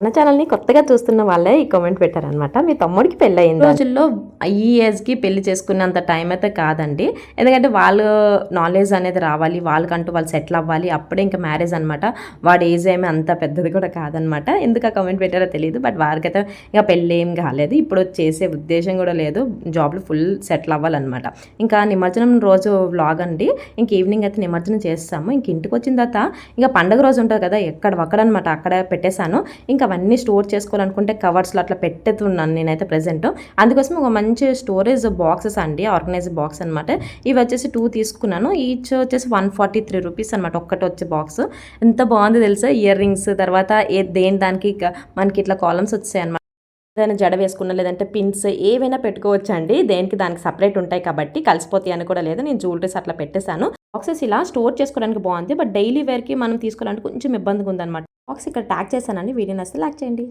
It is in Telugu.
మన ఛానల్ని కొత్తగా చూస్తున్న వాళ్ళే ఈ కామెంట్ పెట్టారనమాట. మీ తమ్ముడికి పెళ్ళయింది రోజుల్లో ఈ ఏజ్కి పెళ్లి చేసుకున్నంత టైం అయితే కాదండి. ఎందుకంటే వాళ్ళు నాలెడ్జ్ అనేది రావాలి, వాళ్ళకంటూ వాళ్ళు సెటిల్ అవ్వాలి, అప్పుడే ఇంకా మ్యారేజ్ అనమాట. వాడి ఏజ్ ఏమి అంత పెద్దది కూడా కాదనమాట. ఎందుకు ఆ కామెంట్ పెట్టారో తెలియదు. బట్ వారికైతే ఇక పెళ్ళి ఏం కాలేదు, ఇప్పుడు చేసే ఉద్దేశం కూడా లేదు, జాబ్లో ఫుల్ సెటిల్ అవ్వాలన్నమాట. ఇంకా నిమజ్జనం రోజు వ్లాగ్ అండి. ఇంక ఈవినింగ్ అయితే నిమజ్జనం చేస్తాము. ఇంక ఇంటికి వచ్చిన తర్వాత ఇంకా పండుగ రోజు ఉంటుంది కదా, ఎక్కడనమాట అక్కడ పెట్టేశాను. ఇంకా అవన్నీ స్టోర్ చేసుకోవాలనుకుంటే కవర్స్లో అట్లా పెట్టేస్తున్నాను నేనైతే ప్రెజెంట్. అందుకోసం ఒక మంచి స్టోరేజ్ బాక్సెస్ అండి, ఆర్గనైజ్ బాక్స్ అనమాట. ఇవి వచ్చేసి 2 తీసుకున్నాను. ఈచ్ వచ్చేసి 143 రూపీస్ అనమాట ఒక్కటి వచ్చే బాక్స్. ఎంత బాగుంది తెలుసా, ఇయర్ రింగ్స్ తర్వాత దానికి మనకి ఇట్లా కాలమ్స్ వచ్చాయి అనమాట. ఏదైనా జడ వేసుకున్నా లేదంటే పిన్స్ ఏవైనా పెట్టుకోవచ్చు అండి, దానికి సపరేట్ ఉంటాయి కాబట్టి కలిసిపోతాయి అని కూడా లేదు. నేను జ్యువెలరీస్ అట్లా పెట్టేశాను. బాక్సెస్ ఇలా స్టోర్ చేసుకోవడానికి బాగుంది, బట్ డైలీ వేర్కి మనం తీసుకోవాలంటే కొంచెం ఇబ్బందిగా ఉందన్నమాట. బాక్స్ ఇక్కడ ట్యాగ్ చేశానండి. వీడియో నచ్చితే లైక్ చేయండి.